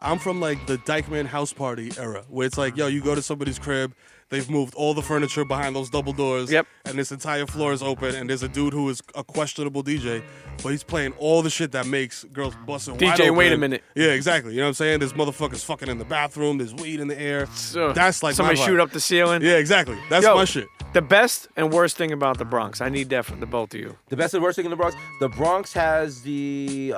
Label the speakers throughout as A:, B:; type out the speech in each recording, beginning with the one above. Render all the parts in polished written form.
A: I'm from like the Dykeman house party era, where it's like, yo, you go to somebody's crib, they've moved all the furniture behind those double doors,
B: Yep.
A: and this entire floor is open, and there's a dude who is a questionable DJ, but he's playing all the shit that makes girls busting wide
B: DJ,
A: open.
B: wait a minute.
A: Yeah, exactly. You know what I'm saying? There's motherfuckers fucking in the bathroom. There's weed in the air.
B: So,
A: That's like
B: somebody
A: my vibe.
B: shoot up the ceiling.
A: Yeah, exactly. That's
B: Yo,
A: my shit.
B: The best and worst thing about the Bronx. I need that from the both of you.
C: The best and worst thing in the Bronx? The Bronx has the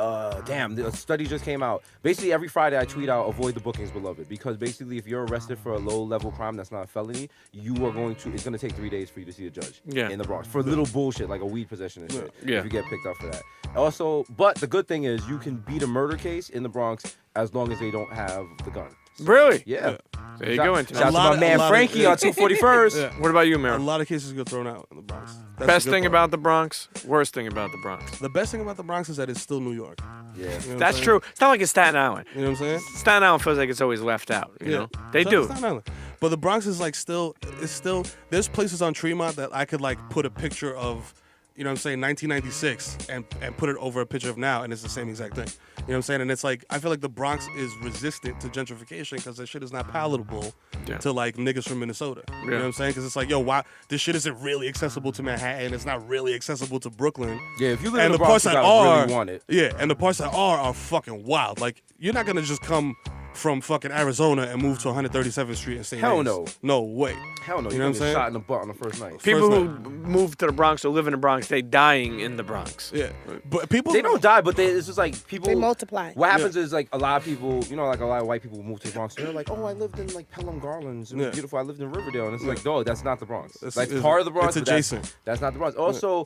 C: study just came out. Basically, every Friday I tweet out, avoid the bookings, beloved. Because basically, if you're arrested for a low-level crime that's not a felony, it's going to take 3 days for you to see a judge in the Bronx. For little bullshit, like a weed possession and shit.
B: Yeah.
C: If you get picked up for that. Also, but the good thing is, you can beat a murder case in the Bronx as long as they don't have the gun. So,
B: Really?
C: Yeah.
B: There you go.
C: Shout out to my man Frankie on 241st.
A: Yeah.
B: What about you,
A: A
B: Mero?
A: lot of cases get thrown out in the Bronx. That's
B: Best
A: the good
B: thing
A: part.
B: about the Bronx, worst thing about the Bronx.
A: The best thing about the Bronx is that it's still New York.
C: Yeah.
A: You know what I'm
B: That's
A: saying?
B: true. It's not like it's Staten Island.
A: You know what I'm saying?
B: Staten Island feels like it's always left out. You know, they
A: So
B: do.
A: it's Staten Island. But the Bronx is like it's still. There's places on Tremont that I could like put a picture of, you know what I'm saying, 1996 and put it over a picture of now, and it's the same exact thing. You know what I'm saying? And it's like, I feel like the Bronx is resistant to gentrification because that shit is not palatable to like niggas from Minnesota. You know what I'm saying? Because it's like, yo, why this shit isn't really accessible to Manhattan? It's not really accessible to Brooklyn.
C: Yeah, if you live in
A: And
C: the
A: the
C: Bronx,
A: parts
C: you
A: that
C: gotta
A: are,
C: really want it.
A: yeah, and the parts that are fucking wild. Like, you're not gonna just come from fucking Arizona and move to 137th Street and St.
C: Hell
A: Mary's.
C: no.
A: No way.
C: Hell no,
A: You
C: you're
A: know
C: gonna
A: what I'm
C: get
A: saying?
C: shot in the butt on the first night.
B: People who
A: First
B: move to the Bronx or live in the Bronx, they dying in the Bronx.
A: Yeah, but people
C: They don't die, but it's just like people.
D: They multiply.
C: What happens is like a lot of people, like a lot of white people move to the Bronx. And they're like, oh, I lived in like Pelham Gardens. It was beautiful. I lived in Riverdale, and it's like, dog, that's not the Bronx. It's part of the Bronx.
A: It's
C: but
A: adjacent.
C: That's not the Bronx. Also,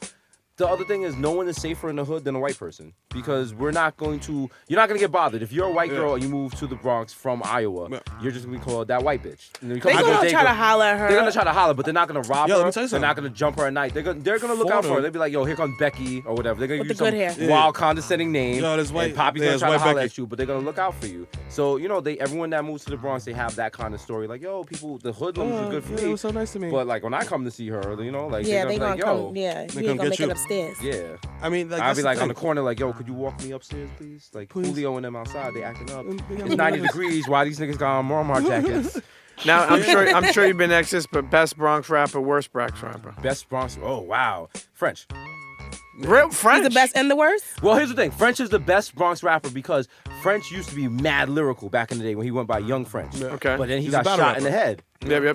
C: the other thing is no one is safer in the hood than a white person because you're not going to get bothered. If you're a white girl and you move to the Bronx from Iowa, you're just going to be called that white bitch.
D: They're going to try to holler at her.
C: They're going to try to holler, but they're not going to rob
A: Yo, let
C: her.
A: me tell you
C: They're
A: something.
C: not going to jump her at night. They're going to look out for her. They'll be like, yo, here comes Becky or whatever. They're going to use
D: the
C: some
D: good hair.
C: wild condescending name.
A: Yo, there's white-
C: and Poppy's
A: yeah,
C: going to
A: there's
C: try to
A: white
C: holler
A: Becky.
C: at you, but they're going to look out for you. So, everyone that moves to the Bronx, they have that kind of story. Like, yo, people, the hoodlums are good for
A: yeah,
C: me.
A: it was so nice to me.
C: But like when I come to see her, like
D: Yeah,
C: they're
D: they
C: gonna
D: gonna
C: be like, yo,
D: come. Yeah,
A: They
D: you
A: gonna
D: ain't gonna
A: get
D: make
A: you.
D: it upstairs.
C: yeah.
A: I mean, like,
C: I'll
A: that's
C: be
A: the
C: like on
A: thing.
C: the corner, like, yo, could you walk me upstairs, please? Like
A: Please.
C: Julio and them outside, they acting up.
A: Yeah,
C: It's 90 degrees. Why these niggas got on Marmar jackets?
B: Now I'm sure you've been exes, but best Bronx rapper, worst Bronx rapper.
C: Best Bronx. Oh wow, French.
B: Real French.
D: He's the best and the worst.
C: Well, here's the thing. French is the best Bronx rapper because French used to be mad lyrical back in the day when he went by Young French.
B: Okay.
C: But then he
A: He's a
C: got shot
A: battle
C: in the
A: rapper.
C: head.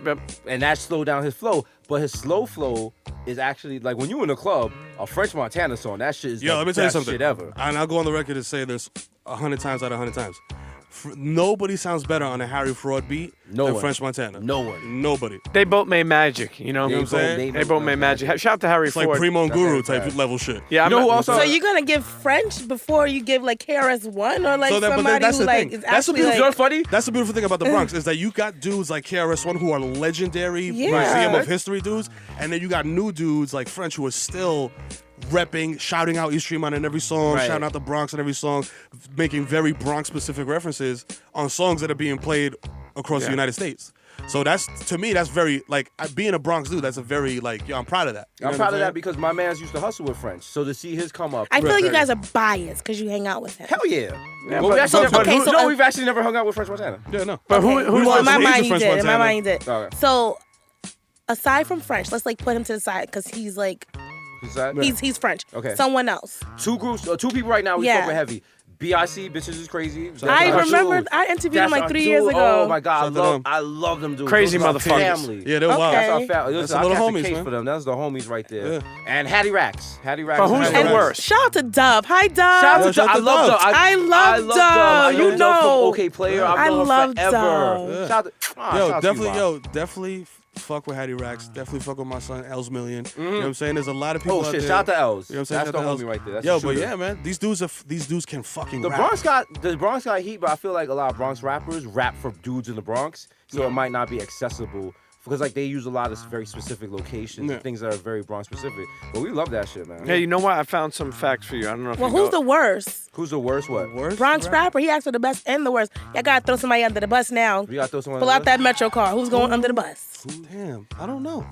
B: Yep.
C: And that slowed down his flow. But his slow flow is actually like when you in the club, a French Montana song. That shit is
A: Yo,
C: the
A: let me tell you
C: best
A: something.
C: shit ever.
A: And I'll go on the record and say this 100 times out of 100 times. Nobody sounds better on a Harry Fraud beat
C: No
A: than
C: one.
A: French Montana.
C: No one.
A: Nobody.
B: They both made magic. You know.
A: You know what I'm saying?
B: They both made magic. Shout out to Harry
A: It's like
B: Ford.
A: Primo and Guru
C: That's
A: type level shit.
B: Yeah,
C: You know who also?
D: So you're gonna give French before you give like KRS-One or like
A: So that- but
D: somebody
A: that's
D: who
A: the
D: like
A: thing.
D: is
A: That's the
D: actually
A: beautiful-
D: like
C: funny?
A: That's the beautiful thing about the Bronx is that you got dudes like KRS-One who are legendary
D: Yeah.
A: Museum of History dudes, and then you got new dudes like French who are still repping, shouting out East Tremont in every song,
C: Right.
A: shouting out the Bronx in every song, making very Bronx-specific references on songs that are being played across the United States. So that's, to me, that's very, like, being a Bronx dude, that's a very, like, yo, I'm proud of that. You know
C: I'm
A: what
C: proud of
A: saying?
C: that because my man's used to hustle with French. So to see his come up.
D: I feel like you
C: very-
D: guys are biased because you hang out with him.
C: Hell yeah.
B: Yeah,
C: Well,
B: but-
C: we actually
B: but-
C: never,
D: okay, so,
C: no, we've actually never hung out with French Montana.
A: Yeah, no.
B: But
D: Okay.
B: who's
D: Well, in my
A: He's
D: mind
A: the
D: you
A: French
D: did. In my
A: Montana.
D: mind you did.
C: Okay.
D: So aside from French, let's like put him to the side because he's like
C: Who's that?
D: he's French.
C: Okay.
D: Someone else.
C: Two people right now we
D: Yeah.
C: fuck with heavy. BIC, bitches is crazy.
D: I
C: That's our
D: remember
C: dude.
D: I interviewed
C: That's
D: him like
C: our
D: 3
C: dude.
D: years ago.
C: Oh my God,
A: Shout out to them.
C: I love them dudes.
B: Crazy
C: Those are our
B: motherfuckers.
C: family.
A: Yeah, they're wild.
D: Okay.
C: That's our family.
A: That's
C: Listen,
A: the
C: I
A: little
C: got the
A: homies,
C: case
A: man.
C: for them. That's the homies right there.
A: Yeah.
C: And Hattie Racks. Hattie Racks.
B: But who's
C: Hattie
B: the
C: Racks.
B: worst?
D: Shout out to Dub. Hi Dub.
C: Shout out to
A: Shout
C: Dub.
A: out
C: I
A: to
C: love
A: Dub.
C: Dub.
D: I love
C: Dub.
D: Dub.
C: I
D: You
C: Dub
D: know.
C: from OK Player. I've
D: I
C: known her
D: love
C: forever.
D: Dub.
A: Yeah.
C: Shout out to
A: Definitely fuck with Hattie Racks. Definitely fuck with my son, Els Million. You know what I'm saying? There's a lot of people
C: Oh
A: out
C: shit!
A: there.
C: Shout out to Els.
A: You know what I'm saying?
C: That's the
A: Shout out to
C: homie
A: Els.
C: right there. That's
A: Yo,
C: the
A: but
C: shooter.
A: yeah, man, these dudes can fucking
C: The
A: rap.
C: Bronx got heat, but I feel like a lot of Bronx rappers rap for dudes in the Bronx, so it might not be accessible because like they use a lot of very specific locations and things that are very Bronx specific. But we love that shit, man.
B: Hey, you know what? I found some facts for you. I don't know if
D: Well,
B: you
D: who's
B: know.
D: the worst?
C: Who's the worst? What?
A: Worst
D: Bronx rapper. He asked for the best and the worst. Y'all gotta throw somebody under the bus now.
C: We gotta throw someone.
D: Pull out that Metro car. Who's going under the bus?
A: Damn, I don't know.